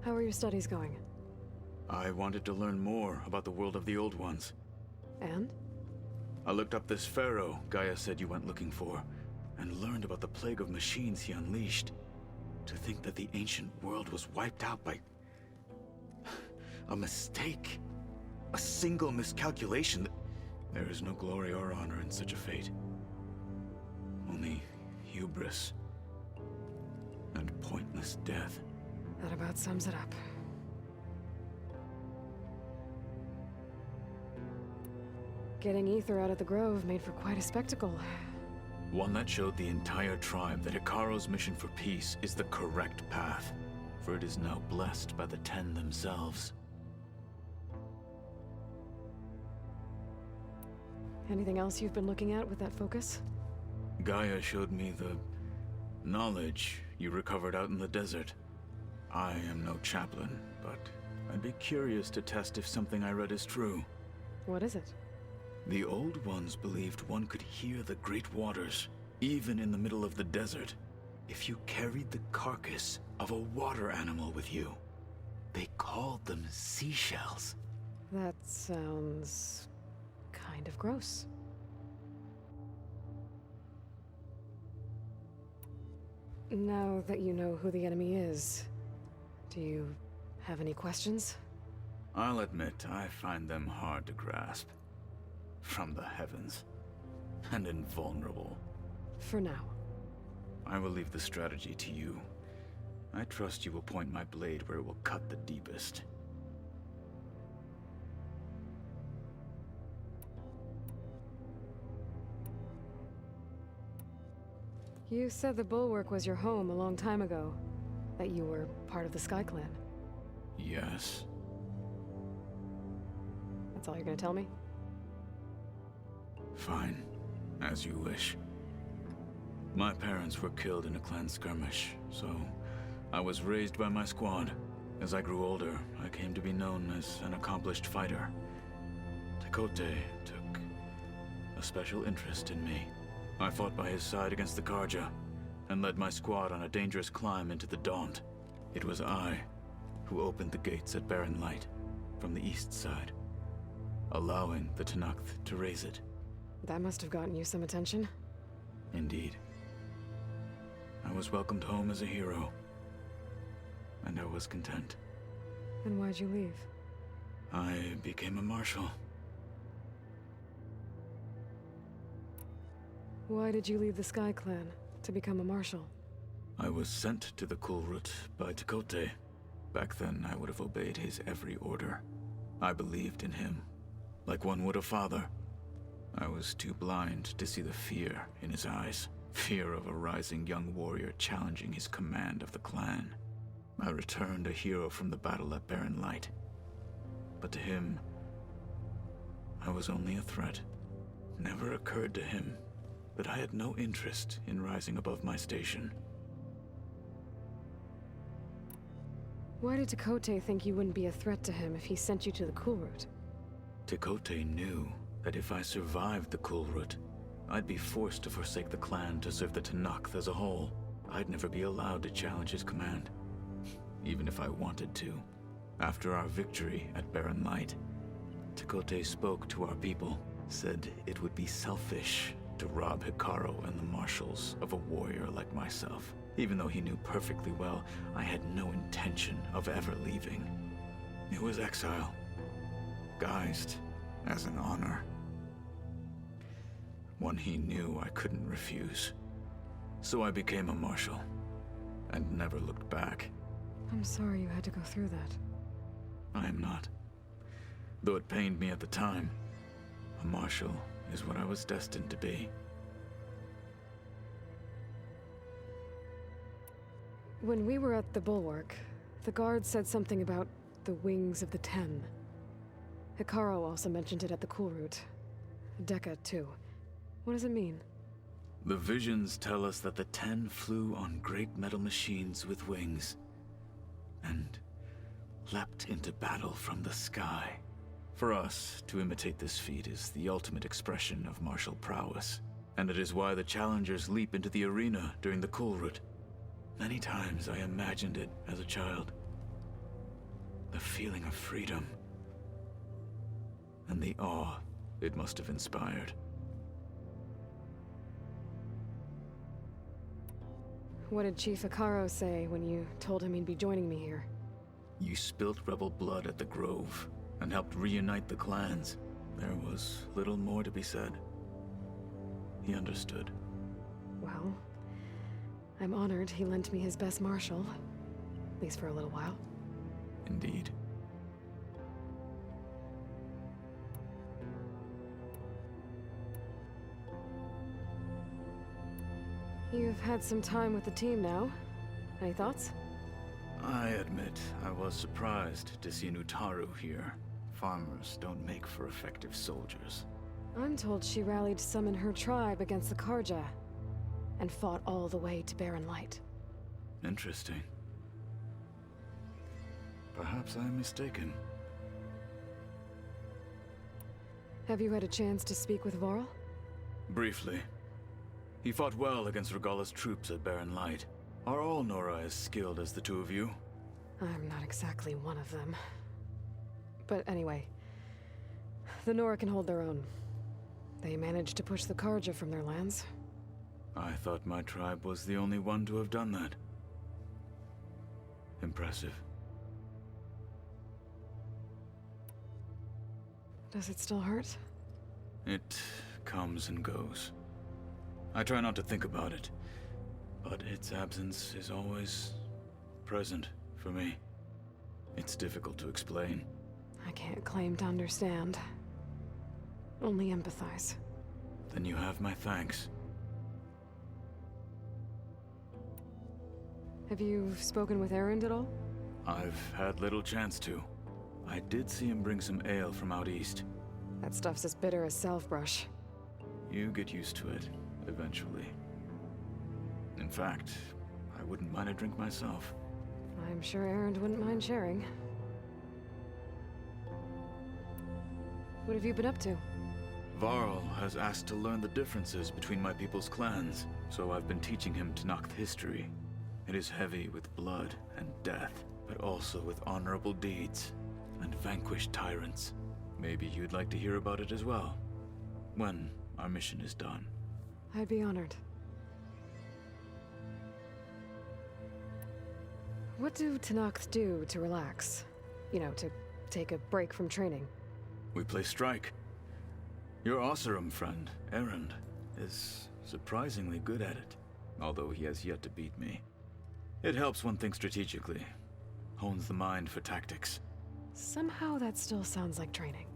How are your studies going? I wanted to learn more about the world of the Old Ones. And? I looked up this pharaoh Gaia said you went looking for, and learned about the plague of machines he unleashed. To think that the ancient world was wiped out by... a mistake. A single miscalculation. There is no glory or honor in such a fate. Only hubris. And pointless death. That about sums it up. Getting Aether out of the Grove made for quite a spectacle. One that showed the entire tribe that Hekarro's mission for peace is the correct path, for it is now blessed by the Ten themselves. Anything else you've been looking at with that focus? Gaia showed me the knowledge you recovered out in the desert. I am no chaplain, but I'd be curious to test if something I read is true. What is it? The Old Ones believed one could hear the great waters, even in the middle of the desert, if you carried the carcass of a water animal with you. They called them seashells. That sounds... kind of gross. Now that you know who the enemy is, do you have any questions? I'll admit, I find them hard to grasp. From the heavens. And invulnerable. For now. I will leave the strategy to you. I trust you will point my blade where it will cut the deepest. You said the Bulwark was your home a long time ago. That you were part of the Sky Clan. Yes. That's all you're gonna tell me? Fine. As you wish. My parents were killed in a clan skirmish, so I was raised by my squad. As I grew older, I came to be known as an accomplished fighter. Tekotteh took a special interest in me. I fought by his side against the Carja, and led my squad on a dangerous climb into the Daunt. It was I who opened the gates at Barren Light, from the east side, allowing the Tenakth to raise it. That must have gotten you some attention. Indeed. I was welcomed home as a hero, and I was content. Then why'd you leave? I became a marshal. Why did you leave the Sky Clan to become a marshal? I was sent to the Kulrut by Tekotteh. Back then, I would have obeyed his every order. I believed in him, like one would a father. I was too blind to see the fear in his eyes. Fear of a rising young warrior challenging his command of the clan. I returned a hero from the battle at Barren Light. But to him, I was only a threat. Never occurred to him that I had no interest in rising above my station. Why did Tekotteh think you wouldn't be a threat to him if he sent you to the Kulrut? Tekotteh knew that if I survived the Kulrut, I'd be forced to forsake the clan to serve the Tenakth as a whole. I'd never be allowed to challenge his command, even if I wanted to. After our victory at Barren Light, Tekotteh spoke to our people, said it would be selfish to rob Hekarro and the marshals of a warrior like myself, even though he knew perfectly well I had no intention of ever leaving. It was exile, guised as an honor. One he knew I couldn't refuse. So I became a marshal, and never looked back. I'm sorry you had to go through that. I am not. Though it pained me at the time, a marshal is what I was destined to be. When we were at the Bulwark, the guard said something about the Wings of the Ten. Hekarro also mentioned it at the Kulrut. Dekka, too. What does it mean? The visions tell us that the Ten flew on great metal machines with wings, and leapt into battle from the sky. For us, to imitate this feat is the ultimate expression of martial prowess, and it is why the challengers leap into the arena during the Kulrut. Many times I imagined it as a child. The feeling of freedom. And the awe it must have inspired. What did Chief Hekarro say when you told him he'd be joining me here? You spilt rebel blood at the Grove, and helped reunite the clans. There was little more to be said. He understood. Well, I'm honored he lent me his best marshal. At least for a little while. Indeed. You've had some time with the team now. Any thoughts? I admit, I was surprised to see Nutaru here. Farmers don't make for effective soldiers. I'm told she rallied some in her tribe against the Karja, and fought all the way to Barren Light. Interesting. Perhaps I'm mistaken. Have you had a chance to speak with Varl? Briefly. He fought well against Regalla's troops at Barren Light. Are all Nora as skilled as the two of you? I'm not exactly one of them. But anyway, the Nora can hold their own. They managed to push the Karja from their lands. I thought my tribe was the only one to have done that. Impressive. Does it still hurt? It comes and goes. I try not to think about it, but its absence is always present for me. It's difficult to explain. I can't claim to understand. Only empathize. Then you have my thanks. Have you spoken with Erend at all? I've had little chance to. I did see him bring some ale from out east. That stuff's as bitter as salvebrush. You get used to it, eventually. In fact, I wouldn't mind a drink myself. I'm sure Erend wouldn't mind sharing. What have you been up to? Varl has asked to learn the differences between my people's clans, so I've been teaching him Tenakth history. It is heavy with blood and death, but also with honorable deeds and vanquished tyrants. Maybe you'd like to hear about it as well, when our mission is done. I'd be honored. What do Tenakth do to relax? You know, to take a break from training? We play strike. Your Oseram friend, Erend, is surprisingly good at it, although he has yet to beat me. It helps one think strategically, hones the mind for tactics. Somehow that still sounds like training.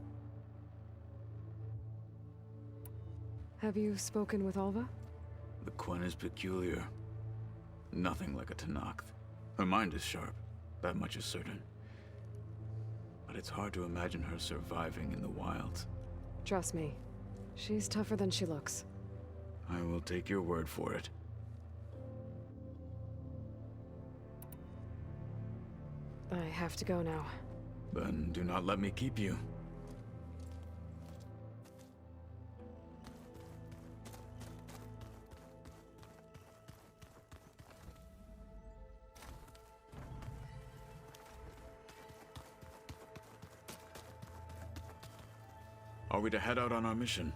Have you spoken with Alva? The Quen is peculiar. Nothing like a Tenakth. Her mind is sharp, that much is certain. But it's hard to imagine her surviving in the wilds. Trust me, she's tougher than she looks. I will take your word for it. I have to go now. Then do not let me keep you. Are we to head out on our mission?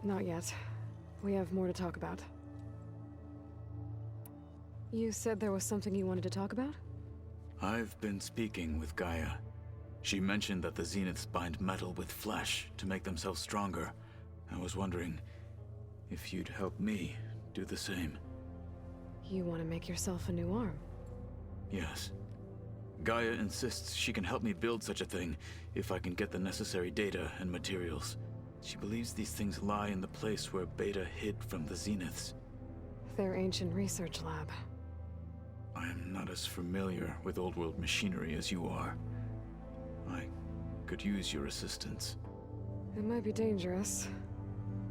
Not yet. We have more to talk about. You said there was something you wanted to talk about? I've been speaking with Gaia. She mentioned that the Zeniths bind metal with flesh to make themselves stronger. I was wondering if you'd help me do the same. You want to make yourself a new arm? Yes. Gaia insists she can help me build such a thing if I can get the necessary data and materials. She believes these things lie in the place where Beta hid from the Zeniths. Their ancient research lab. I am not as familiar with old world machinery as you are. I could use your assistance. It might be dangerous.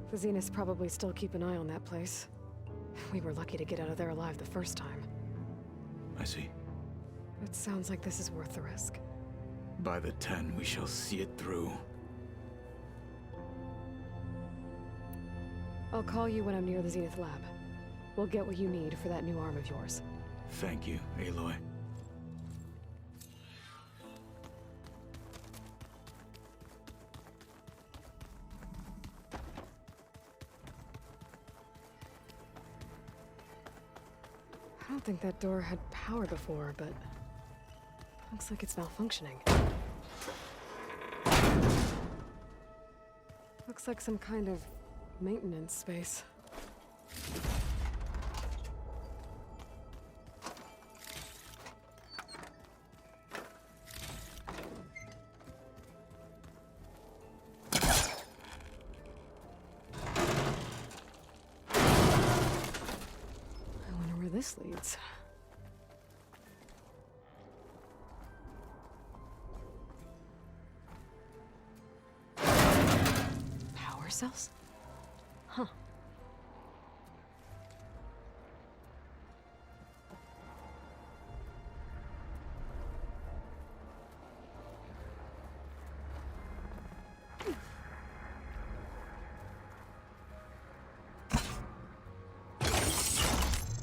The Zeniths probably still keep an eye on that place. We were lucky to get out of there alive the first time. I see. It sounds like this is worth the risk. By the 10, we shall see it through. I'll call you when I'm near the Zenith lab. We'll get what you need for that new arm of yours. Thank you, Aloy. don't think that door had power before, but looks like it's malfunctioning. Looks like some kind of maintenance space. I wonder where this leads. Power cells? Huh.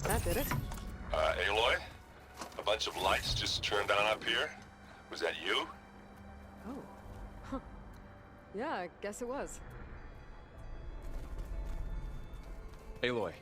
That did it. Aloy? A bunch of lights just turned on up here? Was that you? Oh. Huh. Yeah, I guess it was. Aloy.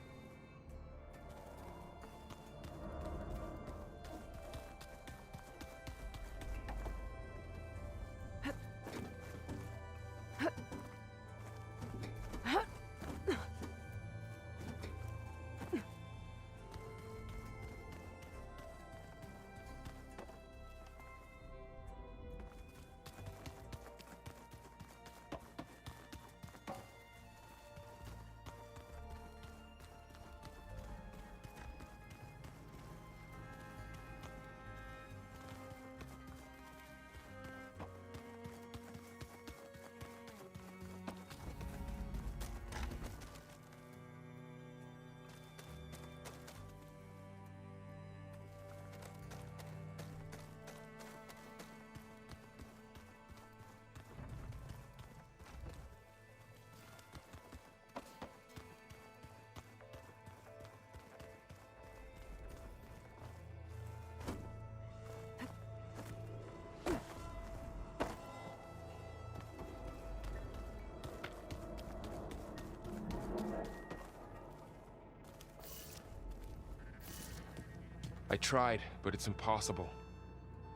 I tried, but it's impossible.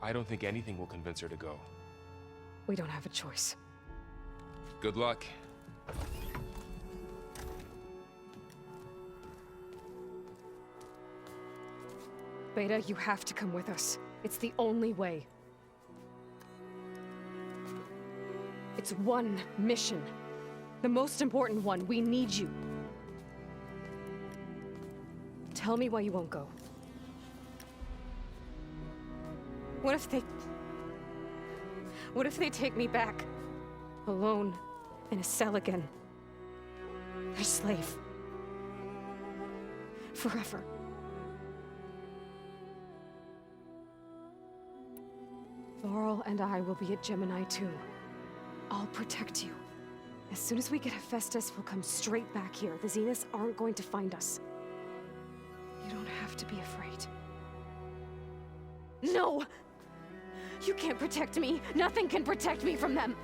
I don't think anything will convince her to go. We don't have a choice. Good luck. Beta, you have to come with us. It's the only way. It's one mission. The most important one. We need you. Tell me why you won't go. What if they take me back? Alone, in a cell again. Their slave. Forever. Laurel and I will be at Gemini too. I'll protect you. As soon as we get Hephaestus, we'll come straight back here. The Zeniths aren't going to find us. You don't have to be afraid. No! You can't protect me. Nothing can protect me from them.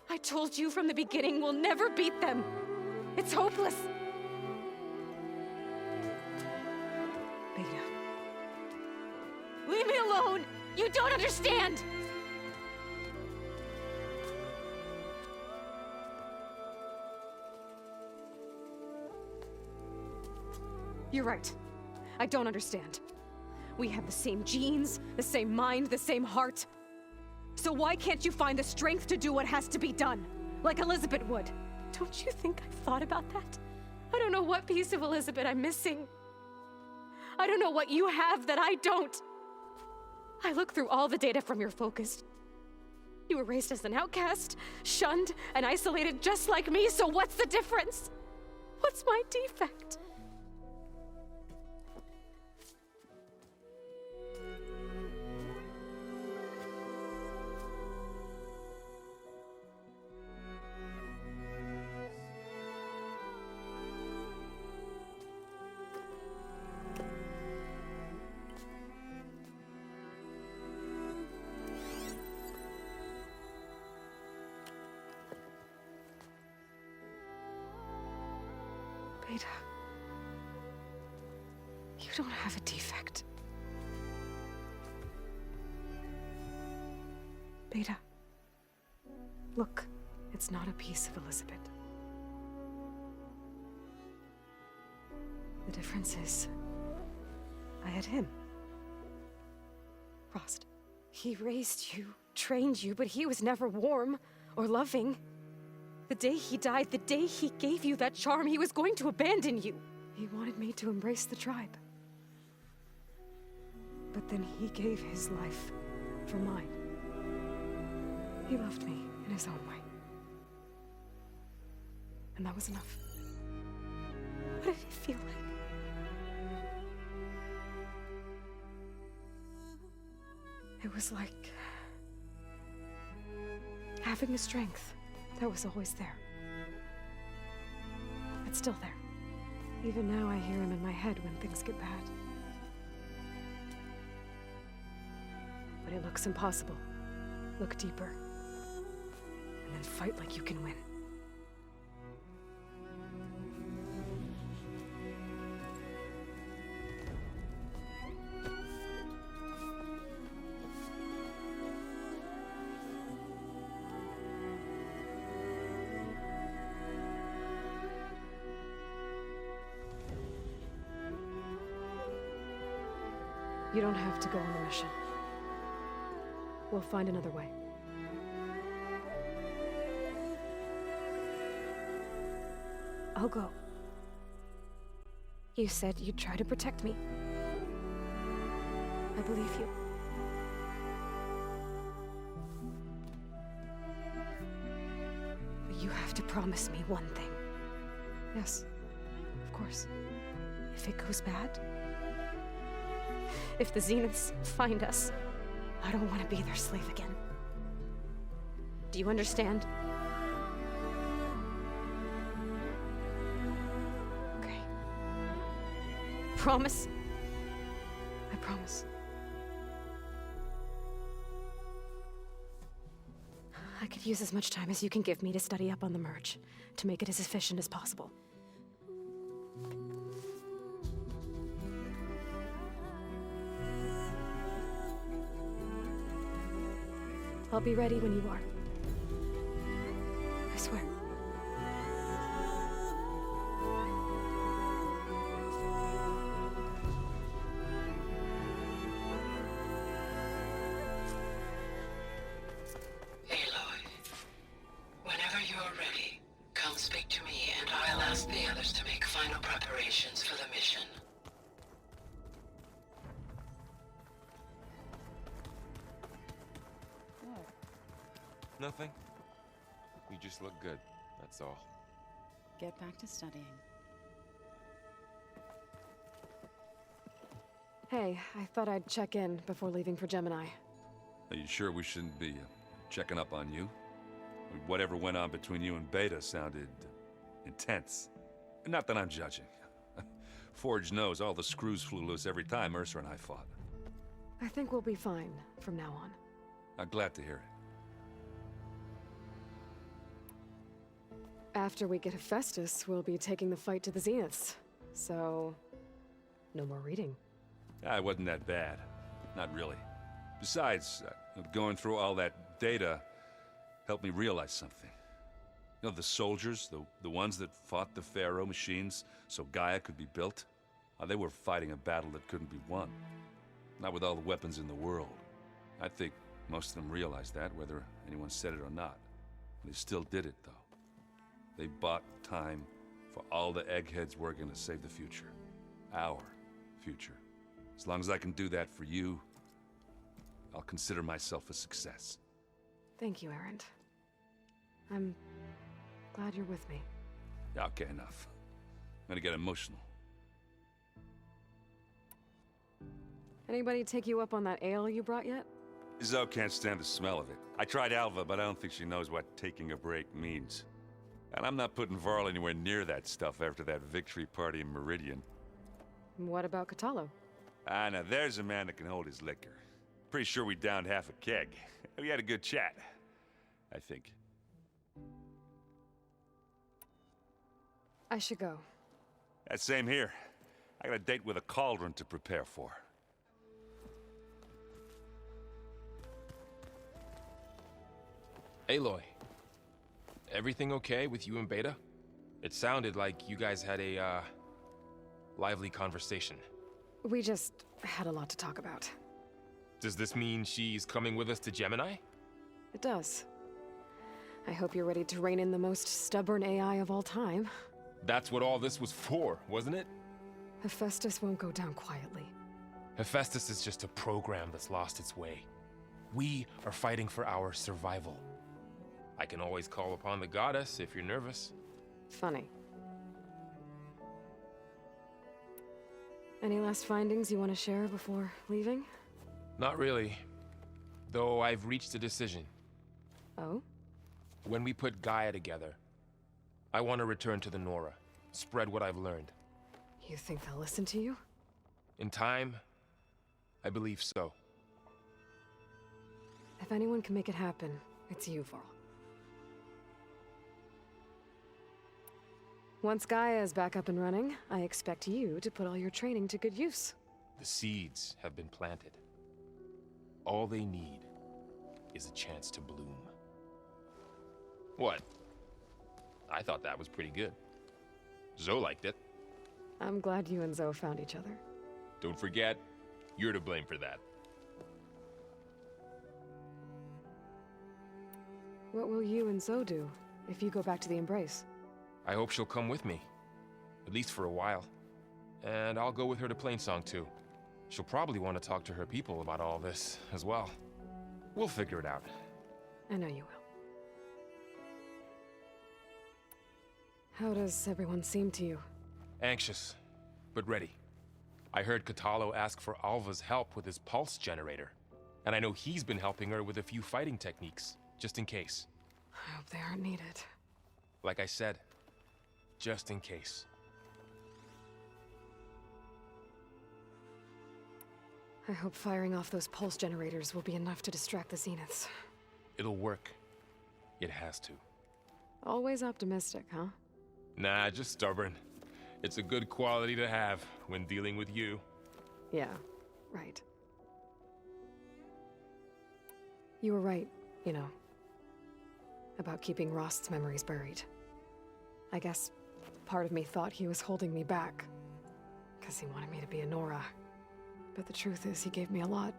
I told you from the beginning we'll never beat them. It's hopeless. Beta. Leave me alone! You don't understand! You're right. I don't understand. We have the same genes, the same mind, the same heart. So why can't you find the strength to do what has to be done? Like Elizabeth would. Don't you think I've thought about that? I don't know what piece of Elizabeth I'm missing. I don't know what you have that I don't. I look through all the data from your focus. You were raised as an outcast, shunned, and isolated just like me, so what's the difference? What's my defect? Beta. You don't have a defect. Beta. Look, it's not a piece of Elizabeth. The difference is, I had him. Frost. He raised you, trained you, but he was never warm or loving. The day he died, the day he gave you that charm, he was going to abandon you. He wanted me to embrace the tribe. But then he gave his life for mine. He loved me in his own way. And that was enough. What did it feel like? It was like having a strength that was always there. It's still there. Even now I hear him in my head when things get bad. But it looks impossible. Look deeper. And then fight like you can win. You don't have to go on the mission. We'll find another way. I'll go. You said you'd try to protect me. I believe you. But you have to promise me one thing. Yes, of course. If it goes bad, if the Zeniths find us, I don't want to be their slave again. Do you understand? Okay. Promise? I promise. I could use as much time as you can give me to study up on the merge, to make it as efficient as possible. I'll be ready when you are. I swear. Aloy, whenever you're ready, come speak to me and I'll ask the others to make final preparations for the mission. Nothing. You just look good, that's all. Get back to studying. Hey, I thought I'd check in before leaving for Gemini. Are you sure we shouldn't be checking up on you? Whatever went on between you and Beta sounded intense. Not that I'm judging. Forge knows all the screws flew loose every time Mercer and I fought. I think we'll be fine from now on. I'm glad to hear it. After we get Hephaestus, we'll be taking the fight to the Zeniths. So, no more reading. It wasn't that bad. Not really. Besides, going through all that data helped me realize something. You know, the soldiers, the ones that fought the Pharaoh machines so Gaia could be built, they were fighting a battle that couldn't be won. Not with all the weapons in the world. I think most of them realized that, whether anyone said it or not. They still did it, though. They bought time for all the eggheads working to save the future. Our future. As long as I can do that for you, I'll consider myself a success. Thank you, Erend. I'm glad you're with me. Okay, enough. I'm gonna get emotional. Anybody take you up on that ale you brought yet? Zoe can't stand the smell of it. I tried Alva, but I don't think she knows what taking a break means. And I'm not putting Varl anywhere near that stuff after that victory party in Meridian. What about Kotallo? Now there's a man that can hold his liquor. Pretty sure we downed half a keg. We had a good chat, I think. I should go. That same here. I got a date with a cauldron to prepare for. Aloy, everything okay with you and Beta? It sounded like you guys had a, lively conversation. We just had a lot to talk about. Does this mean she's coming with us to Gemini? It does. I hope you're ready to rein in the most stubborn AI of all time. That's what all this was for, wasn't it? Hephaestus won't go down quietly. Hephaestus is just a program that's lost its way. We are fighting for our survival. I can always call upon the goddess if you're nervous. Funny. Any last findings you want to share before leaving? Not really. Though I've reached a decision. Oh? When we put Gaia together, I want to return to the Nora, spread what I've learned. You think they'll listen to you? In time, I believe so. If anyone can make it happen, it's you, Varl. Once Gaia is back up and running, I expect you to put all your training to good use. The seeds have been planted. All they need is a chance to bloom. What? I thought that was pretty good. Zoe liked it. I'm glad you and Zoe found each other. Don't forget, you're to blame for that. What will you and Zoe do if you go back to the Embrace? I hope she'll come with me. At least for a while. And I'll go with her to Plainsong too. She'll probably want to talk to her people about all this as well. We'll figure it out. I know you will. How does everyone seem to you? Anxious, but ready. I heard Kotallo ask for Alva's help with his pulse generator. And I know he's been helping her with a few fighting techniques, just in case. I hope they aren't needed. Like I said, just in case. I hope firing off those pulse generators will be enough to distract the Zeniths. It'll work. It has to. Always optimistic, huh? Nah, just stubborn. It's a good quality to have when dealing with you. Yeah, right. You were right, you know, about keeping Rost's memories buried. I guess part of me thought he was holding me back, because he wanted me to be a Nora. But the truth is, he gave me a lot.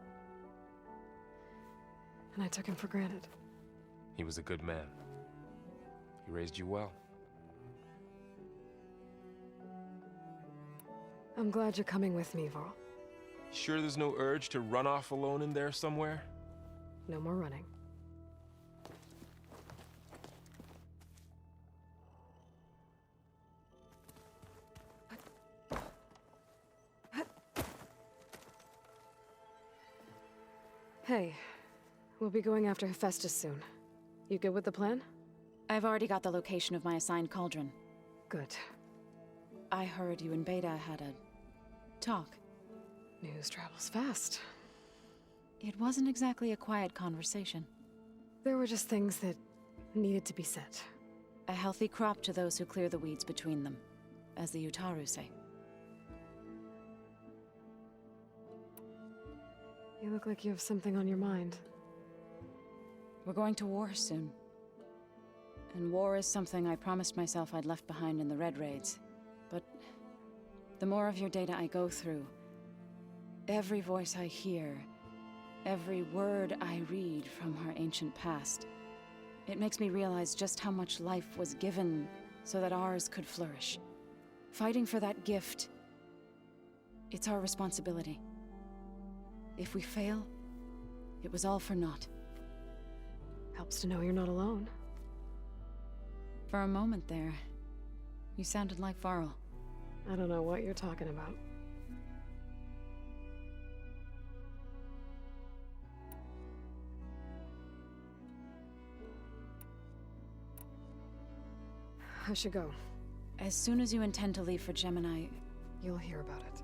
And I took him for granted. He was a good man. He raised you well. I'm glad you're coming with me, Varl. Sure there's no urge to run off alone in there somewhere? No more running. Hey, we'll be going after Hephaestus soon. You good with the plan? I've already got the location of my assigned cauldron. Good. I heard you and Beta had a talk. News travels fast. It wasn't exactly a quiet conversation. There were just things that needed to be said. A healthy crop to those who clear the weeds between them, as the Utaru say. You look like you have something on your mind. We're going to war soon. And war is something I promised myself I'd left behind in the Red Raids. But the more of your data I go through, every voice I hear, every word I read from our ancient past, it makes me realize just how much life was given so that ours could flourish. Fighting for that gift, it's our responsibility. If we fail, it was all for naught. Helps to know you're not alone. For a moment there, you sounded like Varl. I don't know what you're talking about. I should go. As soon as you intend to leave for Gemini, You'll hear about it.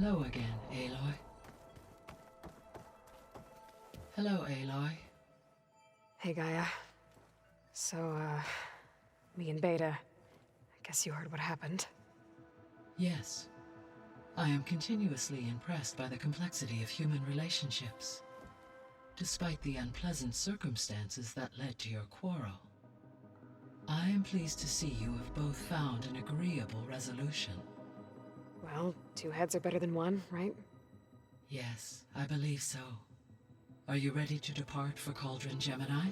Hello again, Aloy. Hello, Aloy. Hey, Gaia. So, me and Beta. I guess you heard what happened. Yes. I am continuously impressed by the complexity of human relationships, despite the unpleasant circumstances that led to your quarrel. I am pleased to see you have both found an agreeable resolution. Well, two heads are better than one, right? Yes, I believe so. Are you ready to depart for Cauldron Gemini?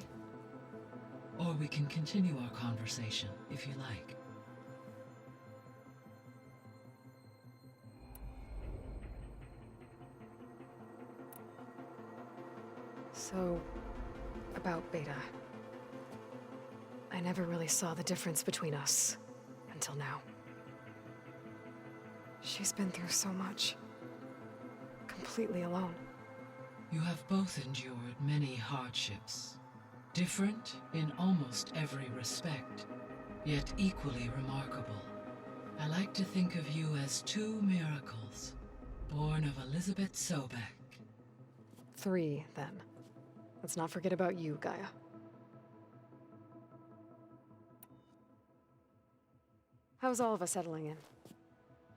Or we can continue our conversation, if you like. So, about Beta. I never really saw the difference between us, until now. She's been through so much. Completely alone. You have both endured many hardships. Different in almost every respect, yet equally remarkable. I like to think of you as two miracles, born of Elizabeth Sobek. 3, then. Let's not forget about you, Gaia. How's all of us settling in?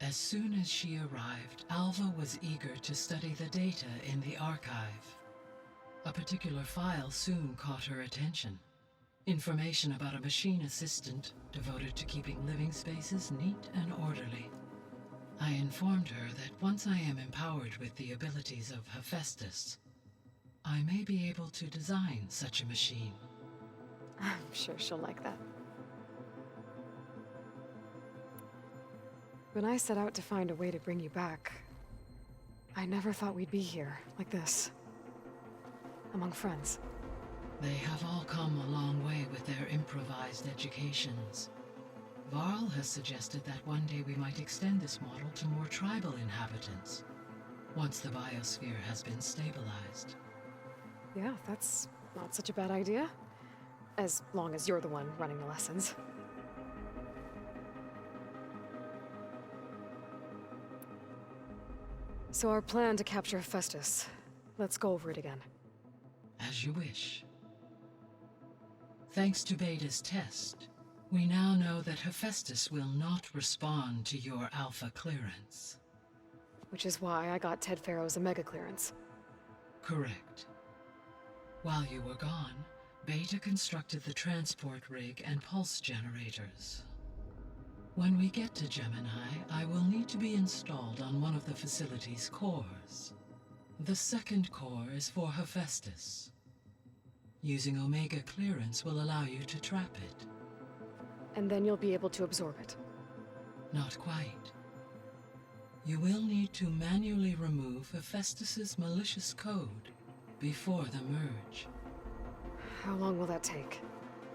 As soon as she arrived, Alva was eager to study the data in the archive. A particular file soon caught her attention. Information about a machine assistant devoted to keeping living spaces neat and orderly. I informed her that once I am empowered with the abilities of Hephaestus, I may be able to design such a machine. I'm sure she'll like that. When I set out to find a way to bring you back, I never thought we'd be here, like this. Among friends. They have all come a long way with their improvised educations. Varl has suggested that one day we might extend this model to more tribal inhabitants, once the biosphere has been stabilized. Yeah, that's not such a bad idea. As long as you're the one running the lessons. So our plan to capture Hephaestus. Let's go over it again. As you wish. Thanks to Beta's test, we now know that Hephaestus will not respond to your Alpha clearance. Which is why I got Ted Farrow's Omega clearance. Correct. While you were gone, Beta constructed the transport rig and pulse generators. When we get to Gemini, I will need to be installed on one of the facility's cores. The second core is for Hephaestus. Using Omega clearance will allow you to trap it. And then you'll be able to absorb it. Not quite. You will need to manually remove Hephaestus's malicious code before the merge. How long will that take?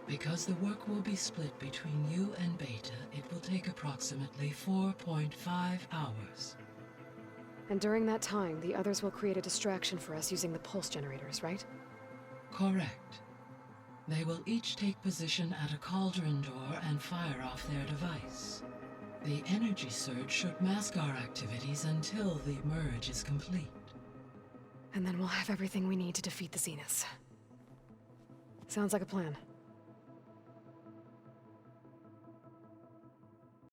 Because the work will be split between you and Beta, it will take approximately 4.5 hours. And during that time, the others will create a distraction for us using the pulse generators, right? Correct. They will each take position at a cauldron door and fire off their device. The energy surge should mask our activities until the merge is complete. And then we'll have everything we need to defeat the Zeniths. Sounds like a plan.